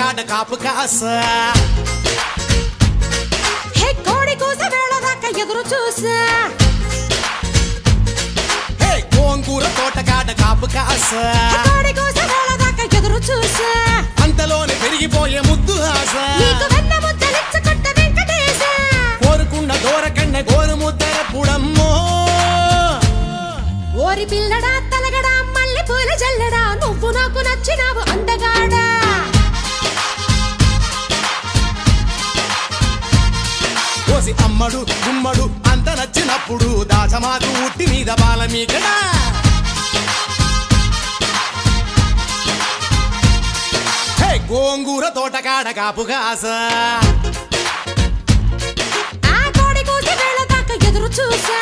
తోటకాడ కాపు కాస హే కోడి కూస వేళ దాకా ఎదురు చూసా హే గోంగూర తోటకాడ కాపు కాస కోడి కూస వేళ దాకా ఎదురు చూసా అంతలోనే పెరిగిపోయే ముద్దు ఆశ నీకు వెన్న ముద్దలిచ్చుకుంట వెంకటేశ కోరుకున్న దూరకన్న గోరు ముద్దర పుడమ్మో ఓరి పిల్లడా తలగడా మల్లె పూల జల్లడా నువ్వు నాకు నచ్చినావు అందగాడా కోసి అమ్మడు గుమ్మడు అంత నచ్చినప్పుడు దాచమాకు ఉట్టి మీద బాల మీకడా హే గోంగూర తోటకాడ కాపు కాస ఆ కోడి కూస వేళ దాకా ఎదురు చూసా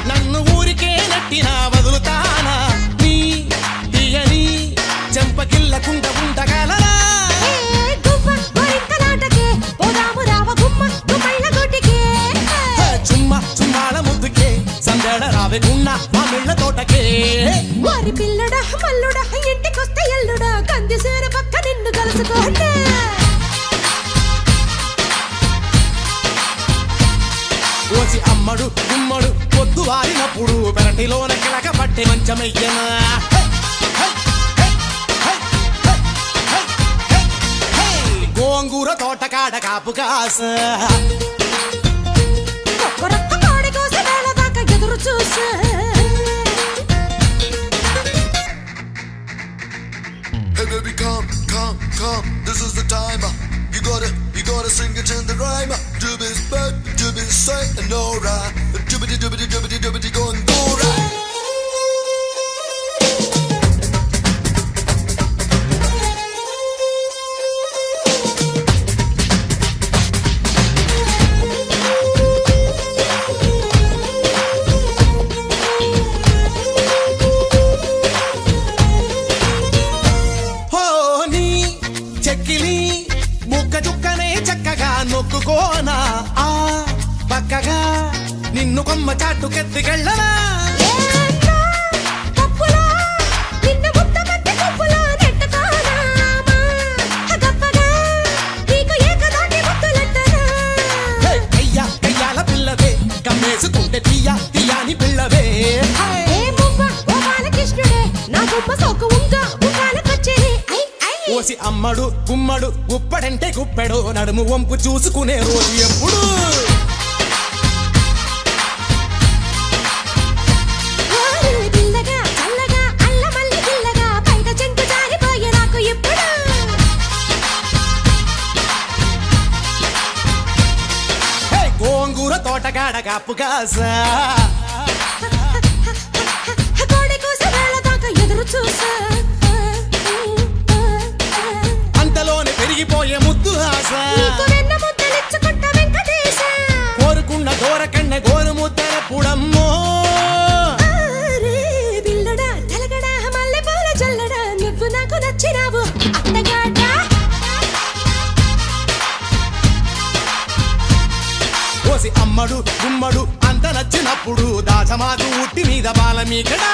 నన్ను ఊరికే నట్టినా వదులుతానా నీ తీయని చెంపకిల్లకుండ ఉండగలరా చుమ్మాల ముద్దుకే సందడ రావేకున్న మా మిళ్ళ తోటకే వారి పిల్లడా మల్లుడా ఇంటికొస్తే ఎల్లుడా కందిసేర పక్క నిన్ను కలుసుకోండి కోసి అమ్మడు గుమ్మడు పొద్దు వారినప్పుడు పెరటిలోన కిలక పట్టే మంచమయ్యనా గోంగూర తోటకాడ కాపు కాస కోడి కూస వేళ దాకా ఎదురు చూసా Hey baby, come, this is the time. You gotta sing it in the rhyme. Doobies back, doobies straight and no right. Doobity doobity doobity doobity go and go right. నొక్కుకోనా ఆ పక్కగా నిన్ను కొమ్మ చాటుకెత్తికెళ్ళనా కయ్యాల పిల్లవే కమ్మేసుకుంటే తీయా తీయాని పిల్లవే కోసి అమ్మడు గుమ్మడు గుప్పడంటే గుప్పెడు నడుము వంపు చూసుకునే రోజు ఎప్పుడు గోంగూర తోటకాడ కాపు కాస కోడి కూస వేళ దాకా ఎదురు చూసా అంతలోనే పెరిగిపోయే ముద్దు ఆశ కోరుకున్న దూరకన్న గోరు ముద్దర పుడమ్మో పిల్లడా తలగడా మల్లె పూల జల్లడా నువ్వు నాకు నచ్చినావు అందగాడా కోసి అమ్మడు గుమ్మడు అంత నచ్చినప్పుడు దాచమాకు ఉట్టి మీద బాల మీకడా